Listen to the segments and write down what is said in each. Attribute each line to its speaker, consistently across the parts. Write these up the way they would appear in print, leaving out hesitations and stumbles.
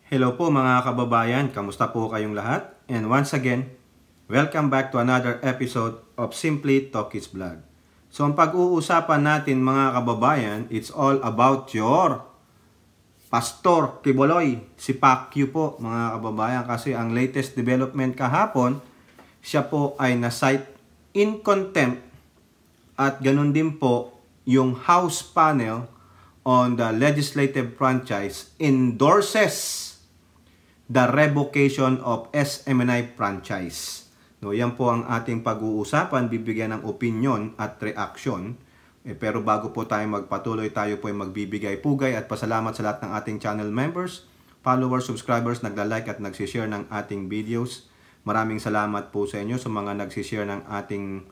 Speaker 1: Hello po mga kababayan, kamusta po kayong lahat? And once again, welcome back to another episode of Simply Talkies Vlog. So ang pag-uusapan natin mga kababayan, it's all about your Pastor Quiboloy, si Pacquiao po mga kababayan. Kasi ang latest development kahapon, siya po ay na-cite in contempt at ganun din po yung House panel on the legislative franchise endorses the revocation of SMNI franchise. No, yan po ang ating pag-uusapan, bibigyan ng opinion at reaction. Pero bago po tayo magpatuloy, tayo po ay magbibigay-pugay at pasalamat sa lahat ng ating channel members, followers, subscribers, nagla-like at nagsishare ng ating videos. Maraming salamat po sa inyo sa mga nagsishare ng ating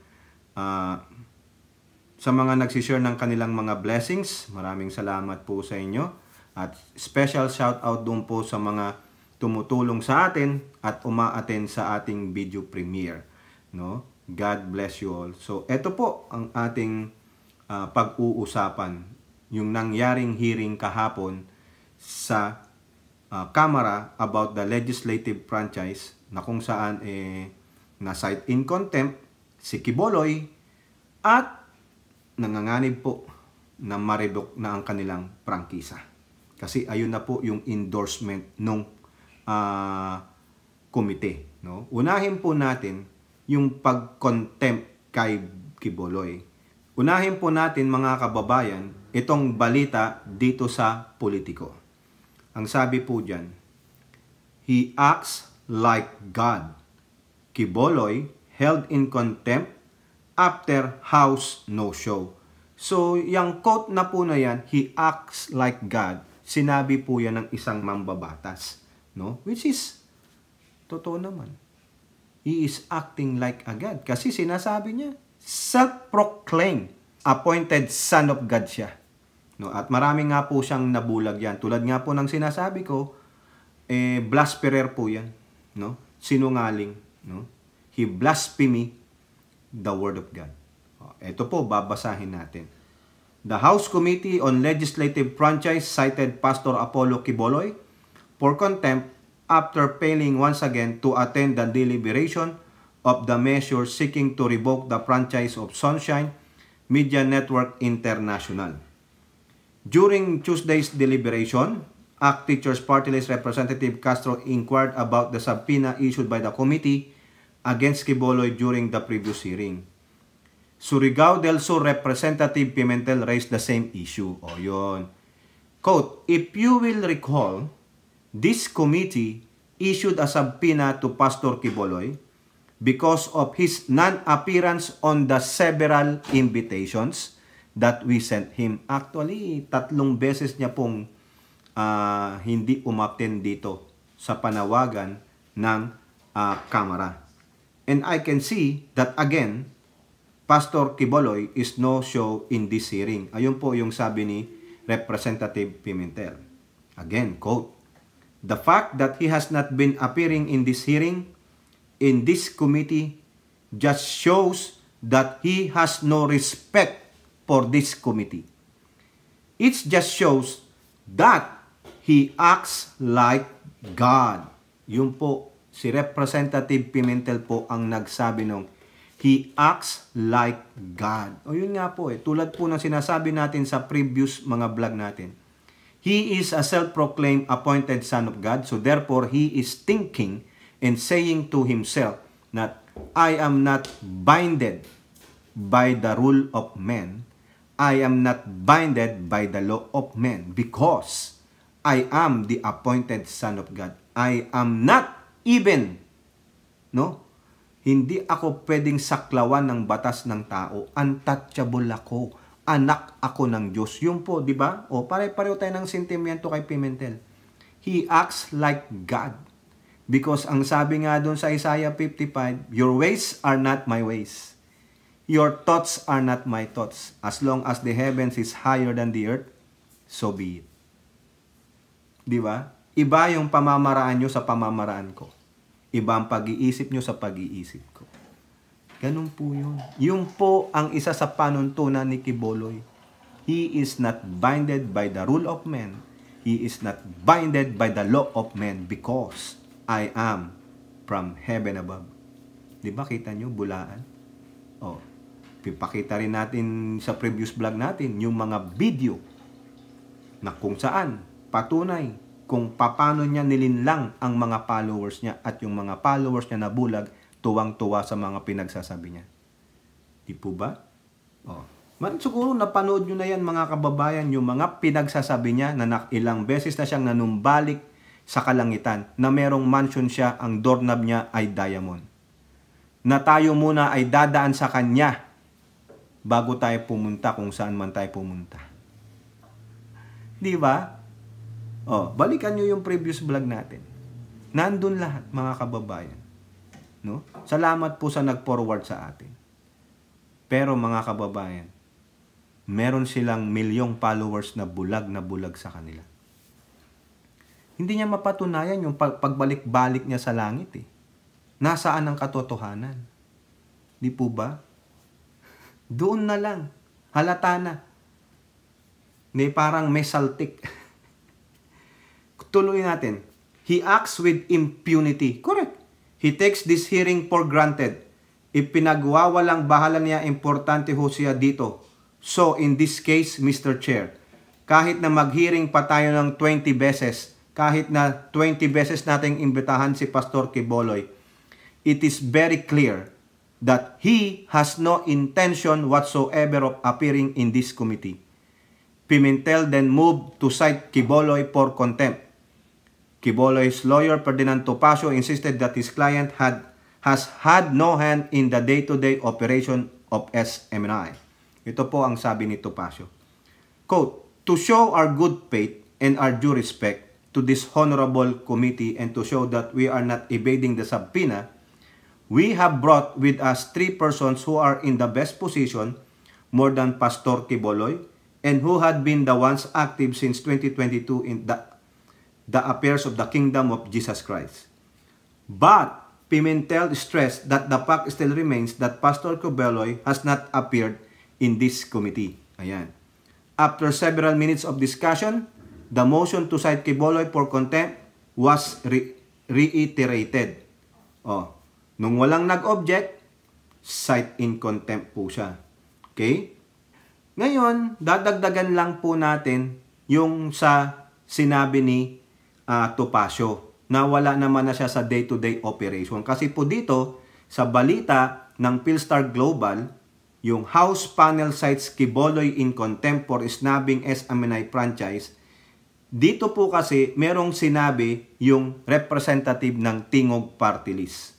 Speaker 1: sa mga nagsishare ng kanilang mga blessings. Maraming salamat po sa inyo. At special shout out doon po sa mga tumutulong sa atin at uma-attend sa ating video premiere, no? God bless you all. So, ito po ang ating pag-uusapan, yung nangyaring hearing kahapon sa Kamara about the legislative franchise na kung saan na-cite in contempt si Quiboloy at nanganganib po na ma-revoke na ang kanilang prangkisa. Kasi ayun na po yung endorsement nung komite, no? Unahin po natin yung pag-contempt kay Quiboloy. Unahin po natin mga kababayan itong balita dito sa Politico. Ang sabi po diyan, he acts like God. Quiboloy held in contempt after House no-show. So, yung quote na po na yan, he acts like God, sinabi po yan ng isang mambabatas. No? Which is, totoo naman. He is acting like a God. Kasi sinasabi niya, self-proclaimed, appointed son of God siya. No? At marami nga po siyang nabulag yan. Tulad nga po ng sinasabi ko, blasphemer po yan. No? Sinungaling. No? He blasphemy the word of God. Ito po, babasahin natin. The House Committee on Legislative Franchise cited Pastor Apollo Quiboloy for contempt after failing once again to attend the deliberation of the measure seeking to revoke the franchise of Sunshine Media Network International. During Tuesday's deliberation, ACT Teachers Party List Representative Castro inquired about the subpoena issued by the committee against Quiboloy during the previous hearing. Surigao del Sur Representative Pimentel raised the same issue. O yun. Quote, if you will recall, this committee issued a subpoena to Pastor Quiboloy because of his non-appearance on the several invitations that we sent him. Actually, 3 beses niya pong hindi umattend dito sa panawagan ng Kamara. And I can see that again, Pastor Quiboloy is no show in this hearing. Ayun po yung sabi ni Representative Pimentel. Again, quote, the fact that he has not been appearing in this hearing, in this committee, just shows that he has no respect for this committee. It just shows that he acts like God. Yun po, si Representative Pimentel po ang nagsabi nung, he acts like God. O yun nga po tulad po ng sinasabi natin sa previous mga vlog natin. He is a self-proclaimed appointed son of God, so therefore he is thinking and saying to himself that I am not binded by the rule of men. I am not binded by the law of men because I am the appointed son of God. I am not even, no? Hindi ako pwedeng saklawan ng batas ng tao. Untouchable ako. Anak ako ng Diyos. Yun po, di ba? O, pare-pareho tayo ng sentimiento kay Pimentel. He acts like God. Because ang sabi nga doon sa Isaiah 55, your ways are not my ways. Your thoughts are not my thoughts. As long as the heavens is higher than the earth, so be it. Di ba? Iba yung pamamaraan nyo sa pamamaraan ko. Iba ang pag-iisip nyo sa pag-iisip ko. Ganun po yun. Yung po ang isa sa panuntunan ni Quiboloy. He is not binded by the rule of men. He is not binded by the law of men because I am from heaven above. Di ba kita nyo, bulaan? Oh, pipakita rin natin sa previous vlog natin yung mga video na kung saan patunay kung paano niya nilinlang ang mga followers niya at yung mga followers niya na bulag tuwang-tuwa sa mga pinagsasabi niya. Di po ba? Oh. Siguro napanood nyo na yan mga kababayan, yung mga pinagsasabi niya na ilang beses na siyang nanumbalik sa kalangitan na merong mansion siya, ang doorknob niya ay diamond. Na tayo muna ay dadaan sa kanya bago tayo pumunta kung saan man tayo pumunta. Di ba? Oh, balikan nyo yung previous vlog natin. Nandun lahat, mga kababayan. No? Salamat po sa nag-forward sa atin. Pero mga kababayan, meron silang milyong followers na bulag sa kanila. Hindi niya mapatunayan yung pagbalik-balik niya sa langit eh. Nasaan ang katotohanan? Di po ba? Doon na lang. Halata na. Hindi, parang may saltik. Tuloy natin. He acts with impunity. Correct. He takes this hearing for granted. Ipinagwawalang bahala niya, importante ho siya dito. So, in this case, Mr. Chair, kahit na mag-hearing pa tayo ng 20 beses, kahit na 20 beses nating imbitahan si Pastor Quiboloy, it is very clear that he has no intention whatsoever of appearing in this committee. Pimentel then moved to cite Quiboloy for contempt. Quiboloy's lawyer, Ferdinand Topacio, insisted that his client has had no hand in the day-to-day operation of SMNI. Ito po ang sabi ni Topacio. Quote, to show our good faith and our due respect to this honorable committee and to show that we are not evading the subpoena, we have brought with us 3 persons who are in the best position, more than Pastor Quiboloy, and who had been the ones active since 2022 in the affairs of the kingdom of Jesus Christ. But Pimentel stressed that the fact still remains that Pastor Quiboloy has not appeared in this committee. Ayan. After several minutes of discussion, the motion to cite Quiboloy for contempt was reiterated. Oh, nung walang nag-object, cite in contempt po siya. Okay? Ngayon, dadagdagan lang po natin yung sa sinabi ni Topacio na wala naman na siya sa day-to-day operation. Kasi po dito, sa balita ng Philstar Global, yung House panel cites Quiboloy in contempt for snubbing SMNI franchise. Dito po kasi merong sinabi yung representative ng Tingog Party List.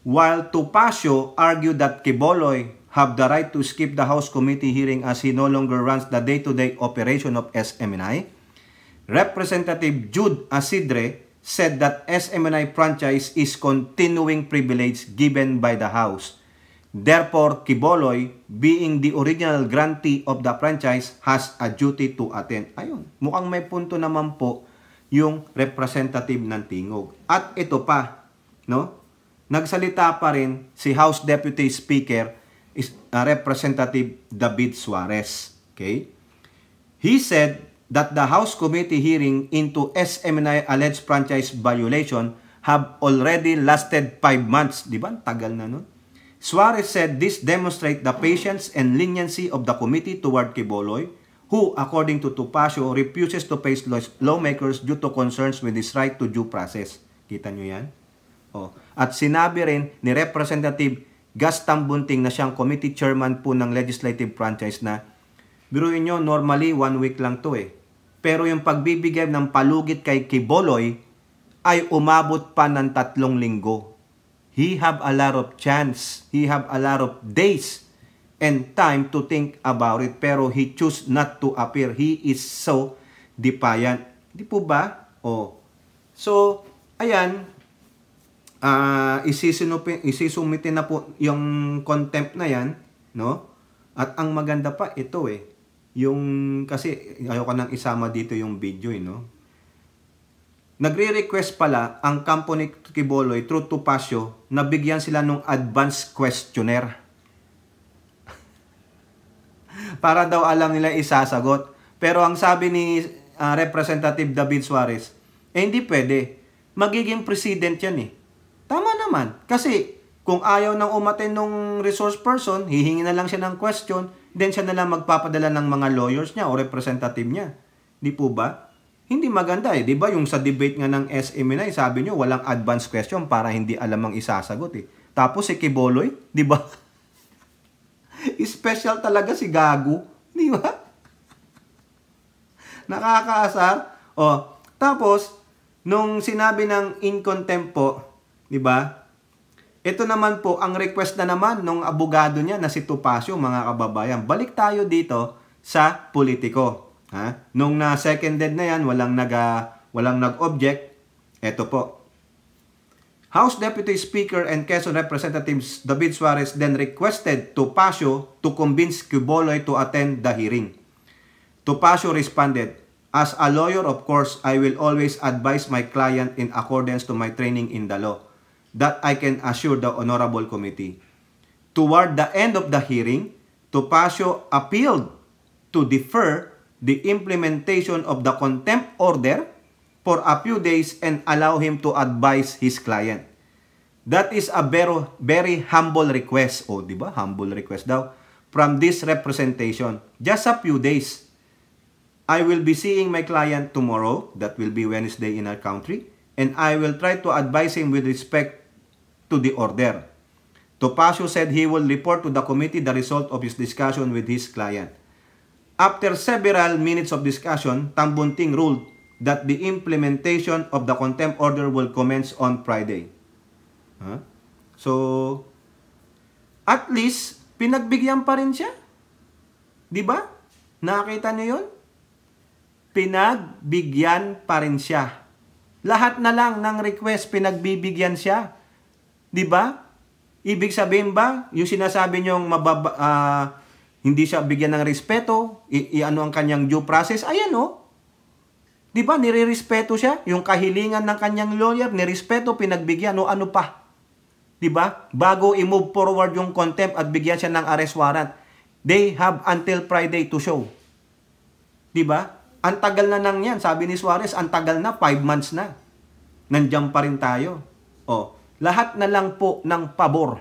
Speaker 1: While Topacio argued that Quiboloy have the right to skip the House committee hearing as he no longer runs the day-to-day operation of SMNI, Representative Jude Asidre said that SMNI franchise is continuing privilege given by the House. Therefore, Quiboloy, being the original grantee of the franchise, has a duty to attend. Ayun, mukhang may punto naman po yung representative ng Tingog. At ito pa, no? Nagsalita pa rin si House Deputy Speaker, Representative David Suarez. Okay? He said that the House Committee hearing into SMNI alleged franchise violation have already lasted 5 months. Di ba? Tagal na nun. Suarez said this demonstrates the patience and leniency of the committee toward Quiboloy, who, according to Topacio, refuses to face lawmakers due to concerns with his right to due process. Kita nyo yan? Oh. At sinabi rin ni Representative Gaston Bunting na siyang committee chairman po ng legislative franchise na biruin nyo, normally 1 week lang to eh. Pero yung pagbibigay ng palugit kay Quiboloy ay umabot pa ng 3 linggo. He have a lot of chance. He have a lot of days and time to think about it. Pero he choose not to appear. He is so defiant. Di po ba? Oh. So, ayan. Isisumitin na po yung contempt na yan. No? At ang maganda pa, ito eh. Yung, kasi ayoko nang isama dito yung video eh, no? Nagre-request pala ang kampo ni Quiboloy through Topacio na bigyan sila ng advanced questionnaire. Para daw alam nila isasagot. Pero ang sabi ni Representative David Suarez, hindi pwede. Magiging president yan eh. Tama naman. Kasi kung ayaw nang umaten ng resource person, hihingi na lang siya ng question, then siya na lang magpapadala ng mga lawyers niya o representative niya. Di po ba? Hindi maganda eh. Di ba yung sa debate nga ng SMNI, sabi nyo, walang advance question para hindi alam ang isasagot eh. Tapos si Quiboloy, di ba? Special talaga si Gago. Di ba? Nakakaasar. O, tapos, nung sinabi ng in contempt po, di ba? Ito naman po, ang request na naman ng abogado niya na si Topacio, mga kababayan. Balik tayo dito sa politiko. Ha? Nung na-seconded na yan, walang nag-object. Ito po. House Deputy Speaker and Quezon Representatives David Suarez then requested Topacio to convince Quiboloy to attend the hearing. Topacio responded, "As a lawyer, of course, I will always advise my client in accordance to my training in the law. That I can assure the Honorable Committee." Toward the end of the hearing, Topacio appealed to defer the implementation of the contempt order for a few days and allow him to advise his client. That is a very humble request. O, di ba? Humble request daw. From this representation. Just a few days. I will be seeing my client tomorrow. That will be Wednesday in our country. And I will try to advise him with respect to the order. Topacio said he will report to the committee the result of his discussion with his client. After several minutes of discussion, Tambunting ruled that the implementation of the contempt order will commence on Friday. Huh? So, at least, pinagbigyan pa rin siya. Di ba? Nakita niyo yun? Pinagbigyan pa rin siya. Lahat na lang ng request, pinagbibigyan siya. Di ba? Ibig sabihin ba, yung sinasabi niyong hindi siya bigyan ng respeto, ano ang kanyang due process, ayan o. Di ba, nirerespeto siya? Yung kahilingan ng kanyang lawyer, nirespeto, pinagbigyan, o ano pa? Di ba? Bago i-move forward yung contempt at bigyan siya ng arrest warrant, they have until Friday to show. Di ba? Ang tagal na nang yan. Sabi ni Suarez, ang tagal na, 5 months na. Nandiyan pa rin tayo. O, lahat na lang po ng pabor.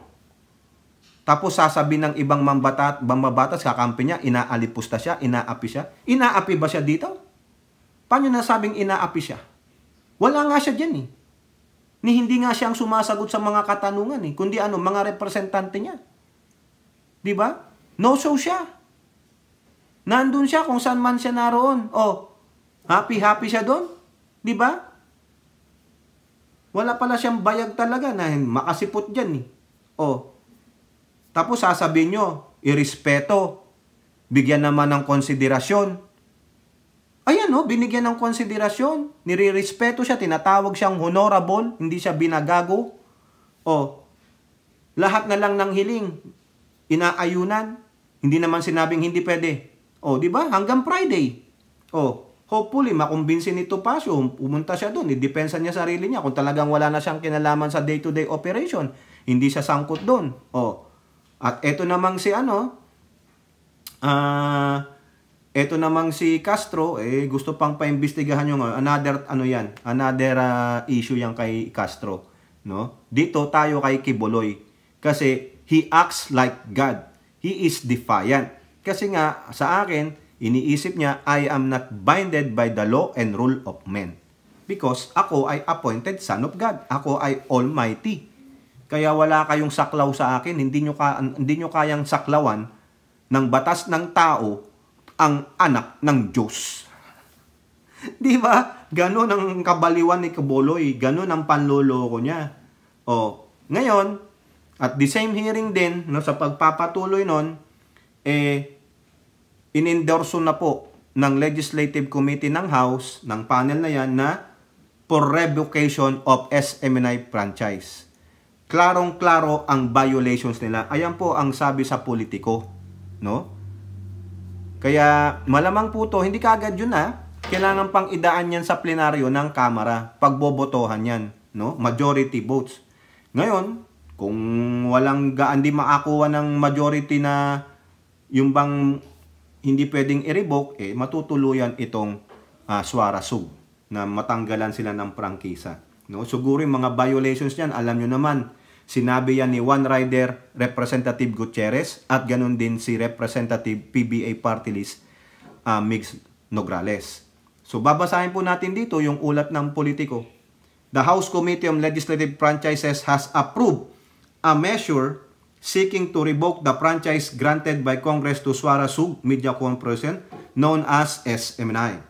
Speaker 1: Tapos sasabihin ng ibang mambabatas, kakampi niya, inaalipusta siya, inaapi siya. Inaapi ba siya dito? Paano nasabing inaapi siya? Wala nga siya dyan eh. Hindi nga siya ang sumasagot sa mga katanungan eh. Kundi mga representante niya. Di ba? No show siya. Nandun siya kung saan man siya naroon. Oh, happy siya doon. Di ba? Wala pala siyang bayag talaga na makasipot dyan eh. Oh, tapos sasabihin nyo, irespeto, bigyan naman ng konsiderasyon. Ayan o, binigyan ng konsiderasyon, nire-respeto siya, tinatawag siyang honorable, hindi siya binagago. O, lahat na lang ng hiling, inaayunan, hindi naman sinabing hindi pwede. O, di ba? Hanggang Friday. O, hopefully, makumbinsin ni Topacio, pumunta siya doon, i-depensa niya sarili niya, kung talagang wala na siyang kinalaman sa day-to-day operation, hindi siya sangkot doon. O, at eto namang si eto namang si Castro, gusto pang paimbestigahan yung another issue yang kay Castro, no? Dito tayo kay Quiboloy kasi he acts like God. He is defiant. Kasi nga sa akin, iniisip niya, I am not binded by the law and rule of men. Because ako ay appointed son of God. Ako ay almighty. Kaya wala kayong saklaw sa akin, hindi nyo kayang saklawan ng batas ng tao ang anak ng Diyos. Di ba? Ganon ang kabaliwan ni Quiboloy. Ganon ang panloloko niya. O, ngayon, at the same hearing din, no, sa pagpapatuloy nun, inendorso na po ng Legislative Committee ng House, ng panel na yan, na for revocation of SMNI franchise. Klarong-klaro ang violations nila. Ayan po ang sabi sa Politico, no? Kaya malamang po to, hindi kaagad yun kailangan pang idaan yan sa plenaryo ng Kamara, pagbobotohan yan, no? Majority votes. Ngayon, kung hindi makakuha ng majority na yung bang hindi pwedeng i-revoke, matutuluyan itong Suarasug na matanggalan sila ng prangkisa. No? Siguro yung mga violations niyan, alam nyo naman, sinabi yan ni One Rider, Representative Gutierrez, at ganun din si Representative PBA Party List, Migs Nograles. So babasahin po natin dito yung ulat ng Politico. The House Committee on Legislative Franchises has approved a measure seeking to revoke the franchise granted by Congress to Suarasug Media Corporation, known as SMNI.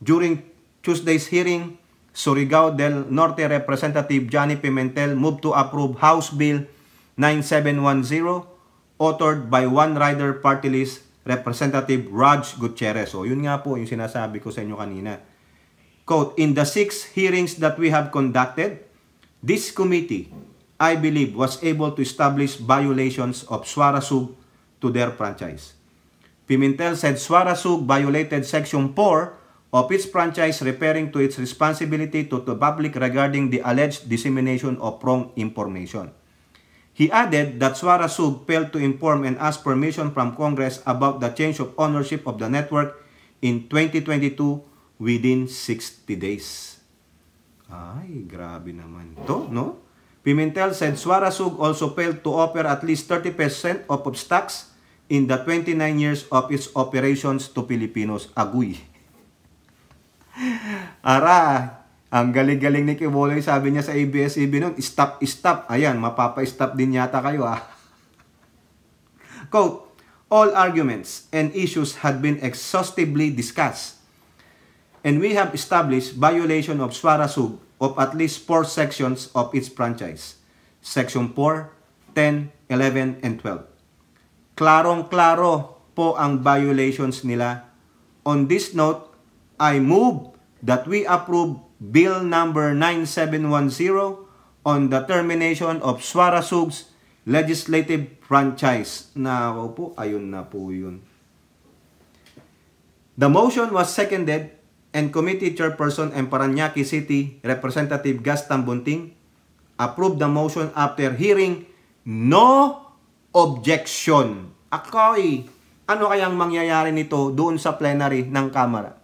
Speaker 1: During Tuesday's hearing, Surigao del Norte Representative Johnny Pimentel moved to approve House Bill 9710, authored by One Rider Party List Representative Raj Gutierrez. So, yun nga po yung sinasabi ko sa inyo kanina. Quote, in the 6 hearings that we have conducted, this committee, I believe, was able to establish violations of Suarasug to their franchise. Pimentel said Suarasug violated Section 4 of its franchise referring to its responsibility to the public regarding the alleged dissemination of wrong information. He added that Suarasug failed to inform and ask permission from Congress about the change of ownership of the network in 2022 within 60 days. Ay, grabe naman to, no? Pimentel said Suarasug also failed to offer at least 30% of stocks in the 29 years of its operations to Filipinos. Aguy. Ara, ang galing-galing ni Quiboloy, sabi niya sa ABS-CBN nun, stop. Ayan, mapapa-stop din yata kayo Quote, all arguments and issues had been exhaustively discussed, and we have established violation of Suarasug of at least 4 sections of its franchise. Section 4, 10, 11, and 12. Klarong-klaro po ang violations nila. On this note, I move that we approve Bill number 9710 on the termination of Suarasug's legislative franchise. Nako po, ayun na po yun. The motion was seconded and Committee Chairperson and Parañaque City Representative Gaston Bunting approved the motion after hearing no objection. Akoy, ano kayang mangyayari nito doon sa plenary ng Kamara?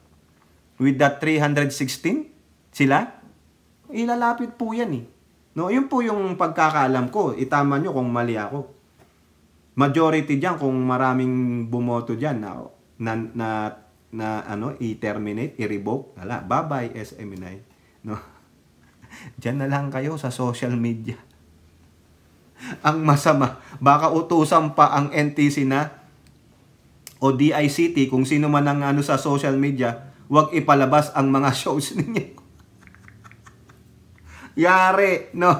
Speaker 1: With that 316? Sila? Ilalapit po yan No, yun po yung pagkakaalam ko. Itama nyo kung mali ako. Majority diyan kung maraming bumoto diyan na i-terminate, i-revoke, wala, bye-bye SMNI. No. Diyan na lang kayo sa social media. Ang masama, baka utusan pa ang NTC na o DICT kung sino man ang sa social media, wag ipalabas ang mga shows ninyo. Yari, no?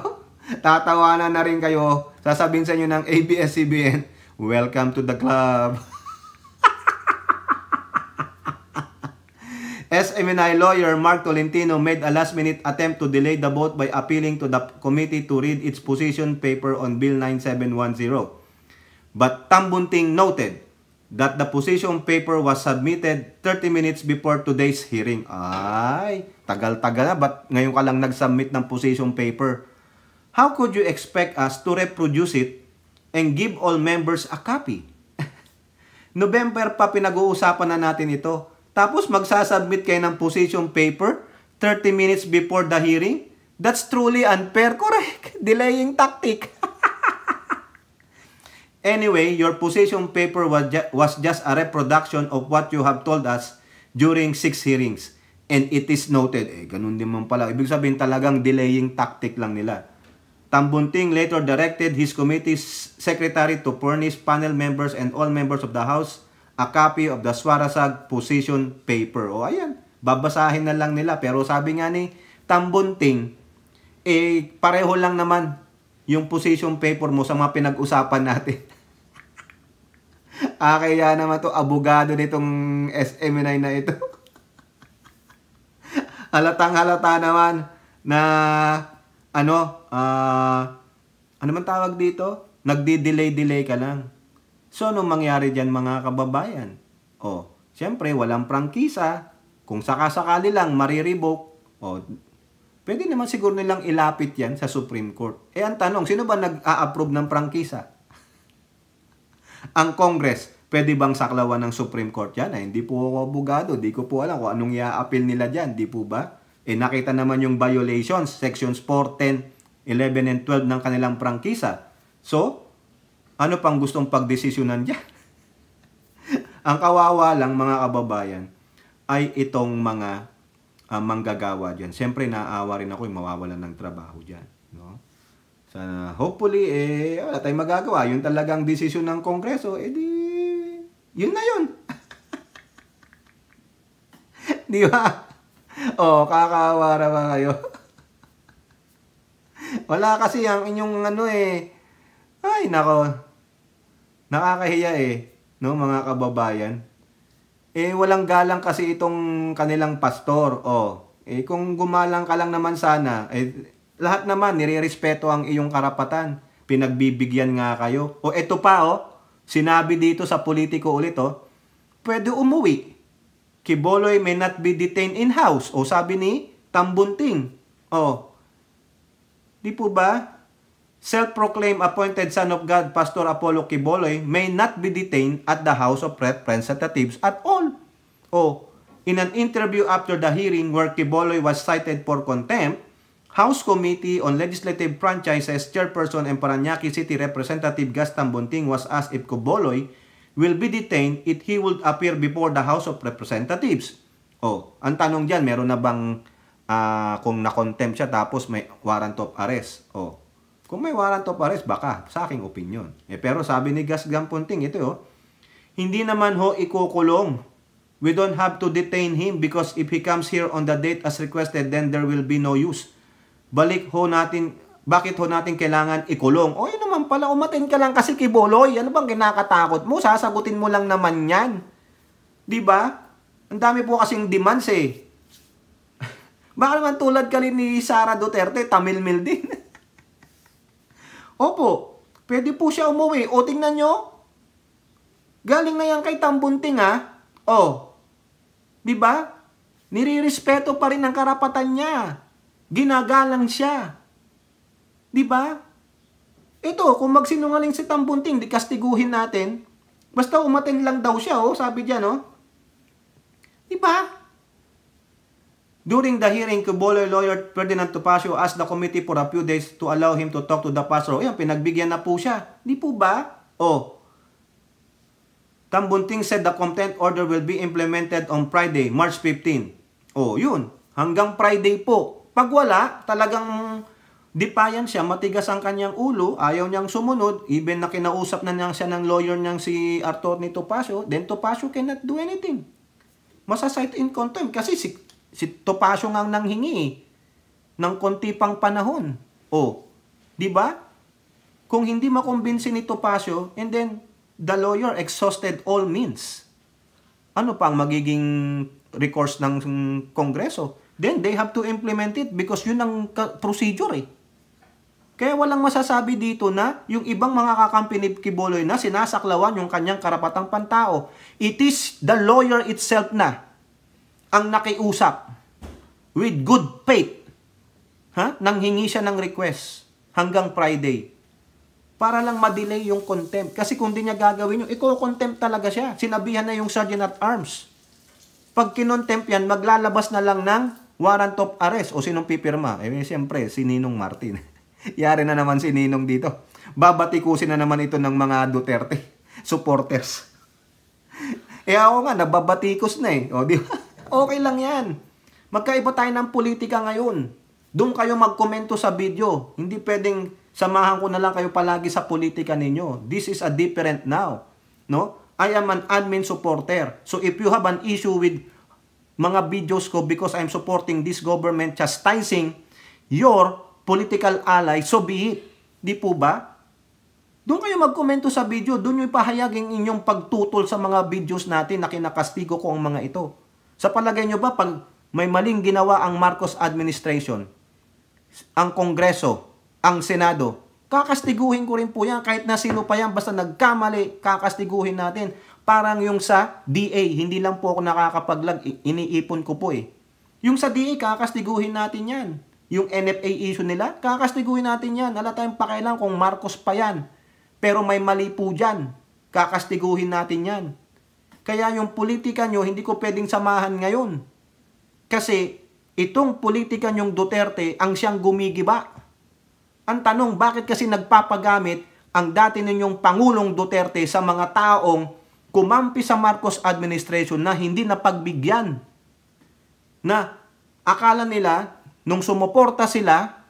Speaker 1: Tatawanan na rin kayo. Sasabihin sa inyo ng ABS-CBN, welcome to the club. SMNI lawyer Mark Tolentino made a last-minute attempt to delay the vote by appealing to the committee to read its position paper on Bill 9710. But Tam Bunting noted that the position paper was submitted 30 minutes before today's hearing. Ay, tagal-tagal na. Ba't ngayon ka lang nag-submit ng position paper? How could you expect us to reproduce it and give all members a copy? November pa pinag-uusapan na natin ito. Tapos magsasubmit kayo ng position paper 30 minutes before the hearing? That's truly unfair. Correct. Delaying tactic. Anyway, your position paper was just a reproduction of what you have told us during 6 hearings. And it is noted. Ganun din man pala. Ibig sabihin talagang delaying tactic lang nila. Tam Bunting later directed his committee's secretary to furnish panel members and all members of the House a copy of the Suarasug position paper. O ayan, babasahin na lang nila. Pero sabi nga ni Tam Bunting, pareho lang naman yung position paper mo sa mga pinag-usapan natin. Kaya naman to abogado nitong SMNI na ito. Halatang-halata naman na ano man tawag dito? Nagdi-delay ka lang. So, anong mangyari dyan mga kababayan? Siyempre, walang prangkisa. Kung sakasakali lang, marirevoke. Pwede naman siguro nilang ilapit yan sa Supreme Court. Ang tanong, sino ba nag-a-approve ng prangkisa? Ang Congress. Pwede bang saklawan ng Supreme Court yan? Hindi po ako abogado, di ko po alam kung anong i-appeal nila dyan, di po ba? Nakita naman yung violations, sections 4, 10, 11, and 12 ng kanilang prangkisa. So, ano pang gustong pagdesisyonan dyan? Ang kawawa lang mga kababayan ay itong mga manggagawa dyan. Siyempre, naaawa rin ako yung mawawalan ng trabaho dyan. No? Sana, hopefully, wala tayong magagawa. Yun talagang desisyon ng Kongreso, yun na yun. Di ba? Kakaawa naman kayo. Wala kasi ang inyong ay, nako. Nakakahiya no, mga kababayan. Walang galang kasi itong kanilang pastor. Kung gumalang ka lang naman sana, lahat naman, nire-respeto ang iyong karapatan. Pinagbibigyan nga kayo. Eto pa, sinabi dito sa politiko ulit, pwede umuwi. Quiboloy may not be detained in-house. Sabi ni Tambunting. Di po ba? Self-proclaimed appointed son of God, Pastor Apollo Quiboloy, may not be detained at the House of Representatives at all. In an interview after the hearing where Quiboloy was cited for contempt, House Committee on Legislative Franchises Chairperson and Parañaque City Representative Gas Tambunting was asked if Quiboloy will be detained if he would appear before the House of Representatives. Ang tanong dyan, meron na bang kung na-contempt siya tapos may warrant of arrest? Kung may warrant of arrest, baka, sa aking opinion. Pero sabi ni Gas Gampunting, ito hindi naman ikukulong. We don't have to detain him because if he comes here on the date as requested, then there will be no use. Bakit natin kailangan ikulong? Yun naman pala, umatin ka lang kasi Quiboloy. Ano bang kinakatakot mo? Sasagutin mo lang naman yan. Diba? Ang dami po kasing demands Baka naman tulad ka rin ni Sara Duterte, tamilmil din. Opo, pwede po siya umuwi. Tingnan nyo. Galing na yan kay Tambunting diba? Nirirespeto pa rin ang karapatan niya. Ginagalang siya. Diba? Ito, kung magsinungaling si Tambunting, di kastiguhin natin. Basta umatin lang daw siya, sabi diyan, Diba? During the hearing, Quiboloy lawyer Ferdinand Topacio asked the committee for a few days to allow him to talk to the pastor. Pinagbigyan na po siya. Di po ba? Tambunting said the contempt order will be implemented on Friday, March 15. Yun. Hanggang Friday po. Pag wala, talagang defiant siya, matigas ang kanyang ulo, ayaw niyang sumunod, even na kinausap na niya siya ng lawyer niyang si Atty. Topacio, then Topacio cannot do anything. Masasite in contempt kasi si Topacio ngang nanghingi ng konti pang panahon. Di ba? Kung hindi makumbinsi ni Topacio, and then the lawyer exhausted all means, ano pang magiging recourse ng Kongreso? Then they have to implement it because yun ang procedure Kaya walang masasabi dito na yung ibang mga kakampi ni Quiboloy na sinasaklawan yung kanyang karapatang pantao. It is the lawyer itself na ang nakiusap with good faith. Nanghingi siya ng request hanggang Friday para lang ma-delay yung contempt. Kasi kung di niya gagawin yun, iko-contempt talaga siya. Sinabihan na yung Sergeant at Arms. Pag kinontempt yan, maglalabas na lang ng warrant of arrest. Sinong pipirma? Siyempre, si Ninong Martin. Yari na naman si Ninong dito. Babatikusin na naman ito ng mga Duterte supporters. Ako nga, nababatikos na di ba? Okay lang yan. Magkaiba tayo ng politika ngayon. Doon kayo magkomento sa video. Hindi pwedeng samahan ko na lang kayo palagi sa politika ninyo. This is a different now. No? I am an admin supporter. So if you have an issue with mga videos ko because I'm supporting this government chastising your political ally, so be it. Di po ba? Doon kayo magkomento sa video. Doon nyo ipahayag ang inyong pagtutol sa mga videos natin na kinakastigo ko ang mga ito. Sa palagay nyo ba, pag may maling ginawa ang Marcos administration, ang Kongreso, ang Senado, kakastiguhin ko rin po yan. Kahit na sino pa yan, basta nagkamali, kakastiguhin natin. Parang yung sa DA, hindi lang po ako nakakapaglag, iniipon ko po Yung sa DA, kakastiguhin natin yan. Yung NFA issue nila, kakastiguhin natin yan. Wala tayong pakialam kung Marcos pa yan. Pero may mali po dyan. Kakastiguhin natin yan. Kaya yung politika nyo, hindi ko pwedeng samahan ngayon. Kasi itong politika nyong Duterte ang siyang gumigiba. Ang tanong, bakit kasi nagpapagamit ang dati ninyong Pangulong Duterte sa mga taong kumampi sa Marcos administration na hindi napagbigyan? Na akala nila, nung sumuporta sila,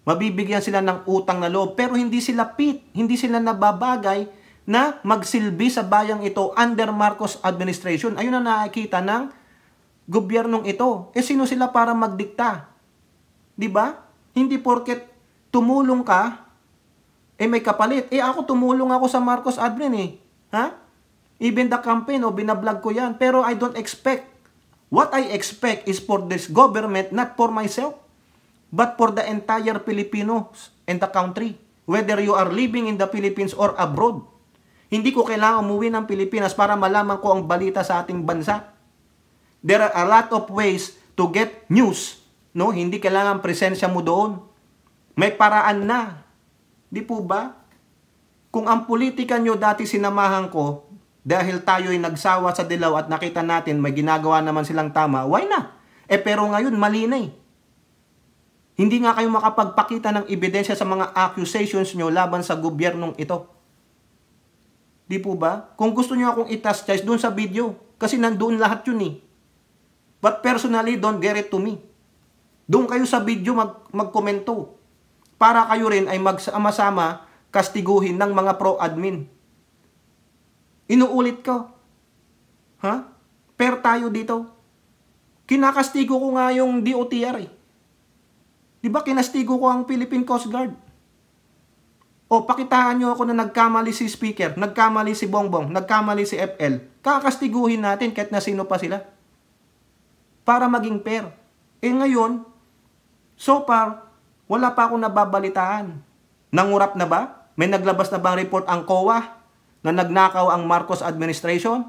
Speaker 1: mabibigyan sila ng utang na loob, pero hindi sila hindi sila nababagay na magsilbi sa bayang ito under Marcos administration. Ayun ang nakikita ng gobyernong ito. Sino sila para magdikta? Diba? Hindi porket tumulong ka, may kapalit. Ako tumulong ako sa Marcos admin Even the campaign, binablog ko yan. Pero I don't expect. What I expect is for this government, not for myself, but for the entire Filipinos and the country. Whether you are living in the Philippines or abroad. Hindi ko kailangan umuwi ng Pilipinas para malaman ko ang balita sa ating bansa. There are a lot of ways to get news. No? Hindi kailangan presensya mo doon. May paraan na. Di po ba? Kung ang politika nyo dati sinamahan ko, dahil tayo'y nagsawa sa dilaw at nakita natin may ginagawa naman silang tama, why na? Pero ngayon, mali na Hindi nga kayo makapagpakita ng ebidensya sa mga accusations nyo laban sa gobyernong ito. Di po ba? Kung gusto nyo akong i-chastise doon sa video, kasi nandoon lahat yun But personally, don't get it to me. Doon kayo sa video magkomento. Para kayo rin ay magsama-sama kastiguhin ng mga pro-admin. Inuulit ko. Fair tayo dito. Kinakastigo ko nga yung DOTR Di ba kinastigo ko ang Philippine Coast Guard? Pakitaan nyo ako na nagkamali si Speaker, nagkamali si Bongbong, nagkamali si FL. Kakastiguhin natin kahit na sino pa sila. Para maging fair. Ngayon, so far, wala pa akong nababalitaan. Nangurap na ba? May naglabas na bang report ang COA na nagnakaw ang Marcos administration?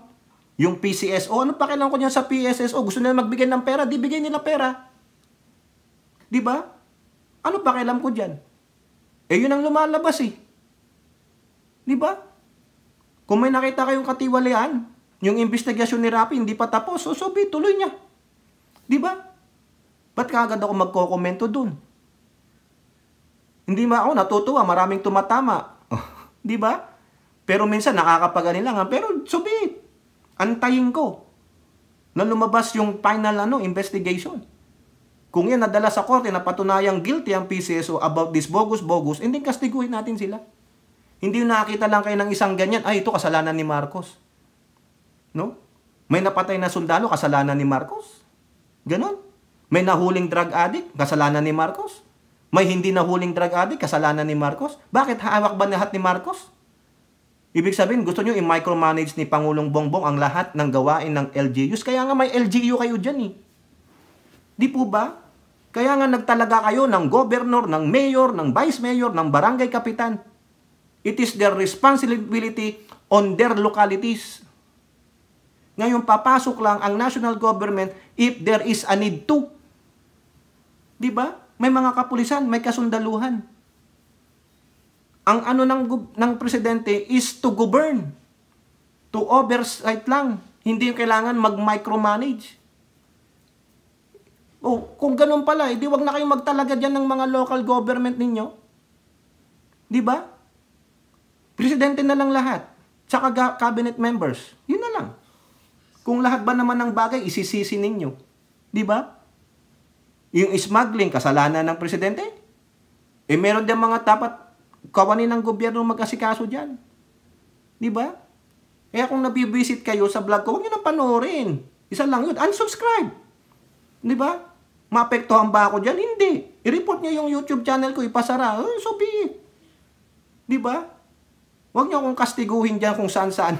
Speaker 1: Yung PCSO, ano pa kailangan ko niyan sa PSSO? Gusto nila magbigay ng pera, di bigay nila pera. Di ba? Ano pa kailangan ko dyan? Yun ang lumalabas Di ba? Kung may nakita kayong katiwalian, yung investigasyon ni Rapi hindi pa tapos, so tuloy niya. Di ba? Ba't kaagad ako magkokomento dun? Hindi ba ako natutuwa, maraming tumatama. Di ba? Pero minsan nakakapaganilangan, pero antayin ko na lumabas yung final investigation. Kung yan nadala sa korte na patunayang guilty ang PCSO about this bogus, hindi kastiguhin natin sila. Hindi nakakita lang kayo ng isang ganyan, ito kasalanan ni Marcos. No? May napatay na sundalo, kasalanan ni Marcos. Ganon. May nahuling drug addict, kasalanan ni Marcos. May hindi nahuling drug addict, kasalanan ni Marcos. Bakit hawak ba lahat ni Marcos? Ibig sabihin, gusto nyo i-micromanage ni Pangulong Bongbong ang lahat ng gawain ng LGUs. Kaya nga may LGU kayo dyan Di po ba? Kaya nga nagtalaga kayo ng governor, ng mayor, ng vice mayor, ng barangay kapitan. It is their responsibility on their localities. Ngayon, papasok lang ang national government if there is a need to. Di ba? May mga kapulisan, may kasundaluhan. Ang ng presidente is to govern. To oversight lang. Hindi yung kailangan mag-micromanage. Kung ganun pala, di wag na kayong magtalaga dyan ng mga local government ninyo. Di ba? Presidente na lang lahat. Tsaka cabinet members. Yun na lang. Kung lahat ba naman ng bagay, isisisi ninyo. Di ba? Yung smuggling, kasalanan ng presidente. Meron din mga dapat kawanin ng gobyerno mag-asikaso dyan. Di ba? Kaya kung nabibisit kayo sa vlog ko, huwag nyo na panoorin. Isa lang yun. Unsubscribe. Di ba? Maapektuhan ba ako dyan? Hindi. I-report nyo yung YouTube channel ko, ipasara. So be it. Di ba? Huwag nyo akong kastiguhin dyan kung saan-saan.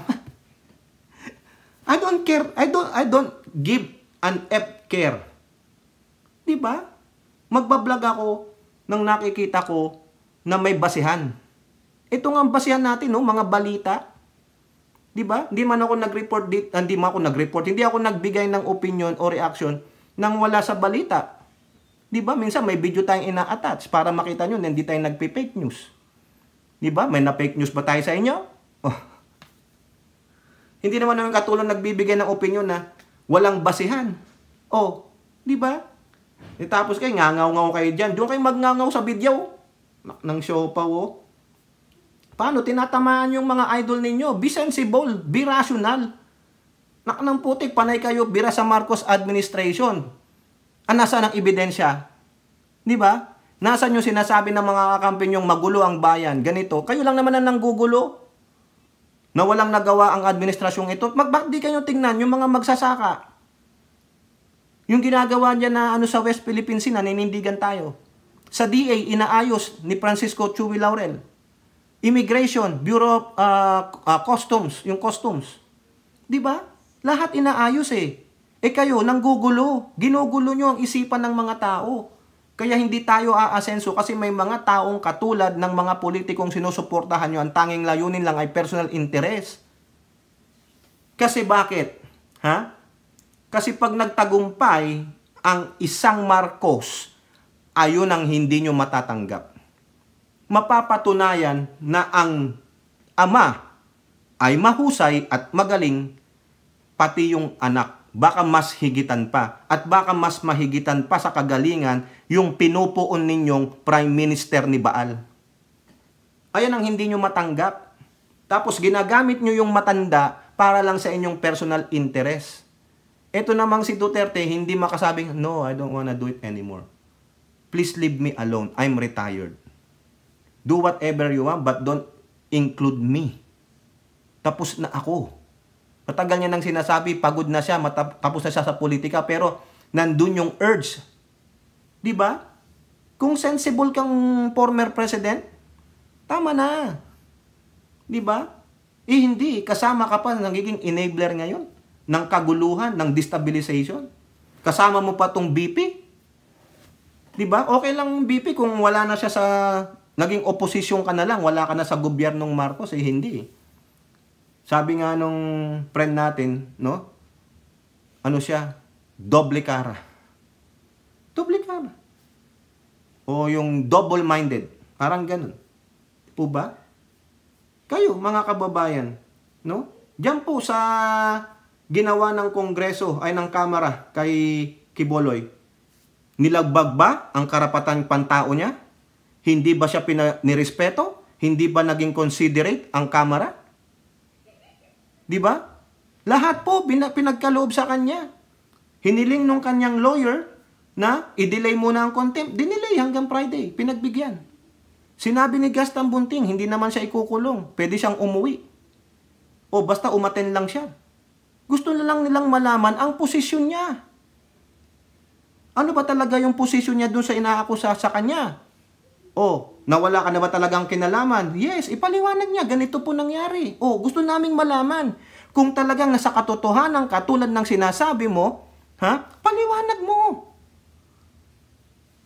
Speaker 1: I don't care. I don't give an F care. Di ba? Magbablog ako nang nakikita ko na may basihan. Ito nga ang basihan natin, mga balita. Di ba? Hindi man ako nag-report dito, hindi ako nagbigay ng opinion o reaction nang wala sa balita. Di ba? Minsan may video tayong ina-attach para makita nyo na hindi tayo nagpi-fake news. Di ba? May na-fake news ba tayo sa inyo? Oh, hindi naman namin katulong nagbibigay ng opinion na walang basihan. Oh, di ba? Tapos kayo, ngangaw-ngaw kayo dyan. Doon kayo magngangaw sa video. Ng show pa, oh. Paano? Tinatamaan yung mga idol ninyo. Be sensible. Be rational. Ng putik, panay kayo, bira sa Marcos administration. Nasaan ang ebidensya? Di ba? Nasaan yung sinasabi ng mga kakampi nyong magulo ang bayan? Ganito. Kayo lang naman ang nanggugulo. Na walang nagawa ang administrasyong ito. Bakit di kayo tingnan yung mga magsasaka? Yung ginagawa niya na sa West Philippine Sea, naninindigan tayo. Sa DA, inaayos ni Francisco Chuy Laurel. Immigration, Bureau of Customs, yung customs. Di ba? Lahat inaayos eh. Kayo, nanggugulo. Ginugulo nyo ang isipan ng mga tao. Kaya hindi tayo aasenso kasi may mga taong katulad ng mga politikong sinusuportahan nyo, ang tanging layunin lang ay personal interest. Kasi bakit? Kasi pag nagtagumpay ang isang Marcos, ayun ang hindi nyo matatanggap. Mapapatunayan na ang ama ay mahusay at magaling, pati yung anak. Baka mas higitan pa. At baka mas mahigitan pa sa kagalingan yung pinupuon ninyong Prime Minister ni Baal. Ayan ang hindi nyo matanggap. Tapos ginagamit nyo yung matanda para lang sa inyong personal interest. Ito namang si Duterte, hindi makasabing, no, I don't wanna do it anymore. Please leave me alone. I'm retired. Do whatever you want, but don't include me. Tapos na ako. Matagal niya nang sinasabi, pagod na siya, tapos na siya sa politika, pero nandun yung urge. Di ba? Kung sensible kang former president, tama na. Di ba? Hindi. Kasama ka pa, nagiging enabler ngayon ng kaguluhan, ng destabilization. Kasama mo pa tong BP. Di ba? Okay lang BP kung wala na siya sa, naging oposisyon ka na lang, wala ka na sa gobyernong Marcos, hindi. Sabi nga nung friend natin, no? Ano siya? Doble cara. Doble cara. O yung double-minded. Parang ganun. Po ba? Kayo, mga kababayan, no? Diyan po sa ginawa ng Kongreso, ay ng Kamara, kay Quiboloy, nilagbag ba ang karapatan pantao niya? Hindi ba siya nirespeto? Hindi ba naging considerate ang Kamara? Di ba? Lahat po pinagkaloob sa kanya. Hiniling nung kanyang lawyer na i-delay muna ang contempt. Dinelay hanggang Friday. Pinagbigyan. Sinabi ni Gaston Bunting, hindi naman siya ikukulong. Pwede siyang umuwi. O basta umaten lang siya. Gusto na lang nilang malaman ang posisyon niya. Ano ba talaga yung posisyon niya doon sa inaakusa sa kanya? O, nawala ka na ba talagang kinalaman? Yes, ipaliwanag niya. Ganito po nangyari. O, gusto naming malaman. Kung talagang nasa katotohanan katulad ng sinasabi mo, paliwanag mo.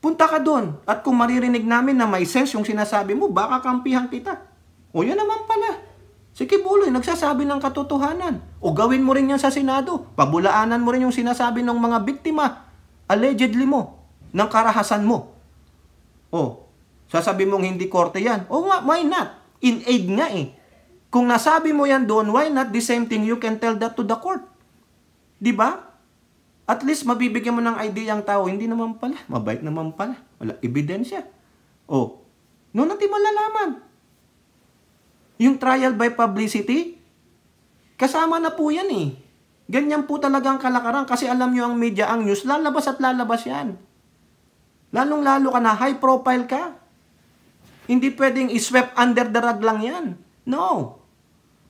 Speaker 1: Punta ka doon. At kung maririnig namin na may sense yung sinasabi mo, baka kampihan kita. O, yan naman pala. Si Quiboloy, nagsasabi ng katotohanan. O, gawin mo rin yan sa Senado. Pabulaanan mo rin yung sinasabi ng mga biktima, allegedly mo, ng karahasan mo. O, sasabi mong hindi korte yan. O nga, why not? In aid nga eh. Kung nasabi mo yan doon, why not the same thing you can tell that to the court? Di ba? At least mabibigyan mo ng idea ang tao. Hindi naman pala. Mabait naman pala. Wala ebidensya. O, noon natin malalaman. Yung trial by publicity, kasama na po yan eh. Ganyan po talagang kalakaran. Kasi alam nyo ang media, ang news, lalabas at lalabas yan. Lalong-lalo ka na, high profile ka. Hindi pwedeng isweep under the rug lang yan. No.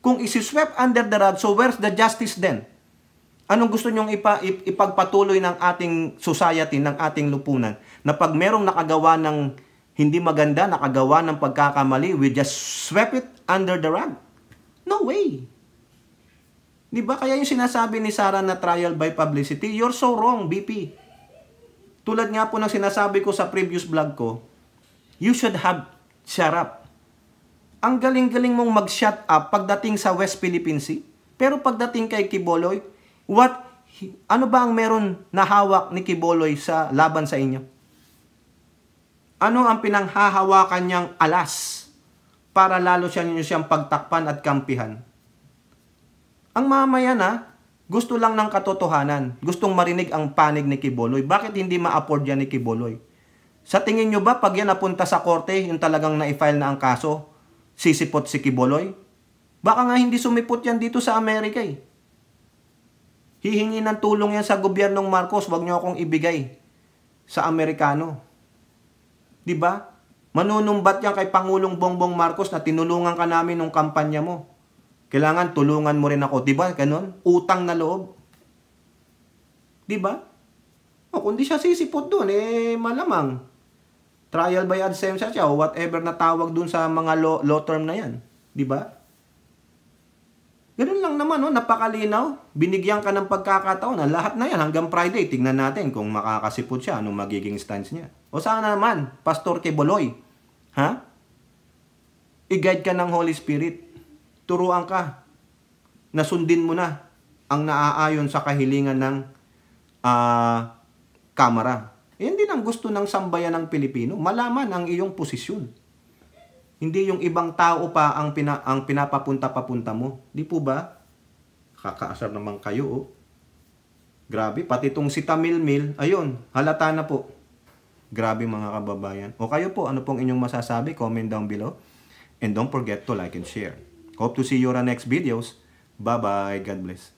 Speaker 1: Kung isisweep under the rug, so where's the justice then? Anong gusto nyong ipagpatuloy ng ating society, ng ating lipunan? Na pag merong nakagawa ng hindi maganda, nakagawa ng pagkakamali, we just sweep it under the rug? No way. Di ba? Kaya yung sinasabi ni Sarah na trial by publicity, you're so wrong, BP. Tulad nga po ng sinasabi ko sa previous vlog ko, you should have shut up. Ang galing-galing mong mag-shut up pagdating sa West Philippine Sea. Pero pagdating kay Quiboloy, ano ba ang meron na hawak ni Quiboloy sa laban sa inyo? Ano ang pinanghahawakan niyang alas para lalo nyo siyang pagtakpan at kampihan. Ang mamayan gusto lang ng katotohanan. Gustong marinig ang panig ni Quiboloy. Bakit hindi ma-afford yan ni Quiboloy? Sa tingin nyo ba, pag yan napunta sa korte, yung talagang na-file na ang kaso, sisipot si Quiboloy? Baka nga hindi sumipot yan dito sa Amerika eh. Hihingi ng tulong yan sa gobyernong Marcos, wag nyo akong ibigay sa Amerikano. Diba? Manunumbat yan kay Pangulong Bongbong Marcos na tinulungan ka namin nung kampanya mo. Kailangan tulungan mo rin ako. Diba? Ganon? Utang na loob. Diba? O kung di siya sisipot dun, malamang. Trial by absentia siya o whatever na tawag dun sa mga law term na yan. Diba? Ganun lang naman, napakalinaw. Binigyan ka ng pagkakataon na lahat na yan hanggang Friday. Tingnan natin kung makakasipot siya, anong magiging stance niya. O sana naman, Pastor Quiboloy, i-guide ka ng Holy Spirit. Turuan ka. Nasundin mo na ang naaayon sa kahilingan ng Kamara. Yan din ang gusto ng sambayan ng Pilipino. Malaman ang iyong posisyon. Hindi yung ibang tao pa ang pinapapunta-papunta mo. Di po ba? Kakaasar naman kayo. Grabe, pati itong si Tamilmil, ayun, halata na po. Grabe mga kababayan. O kayo po, ano pong inyong masasabi? Comment down below. And don't forget to like and share. Hope to see you on our next videos. Bye-bye. God bless.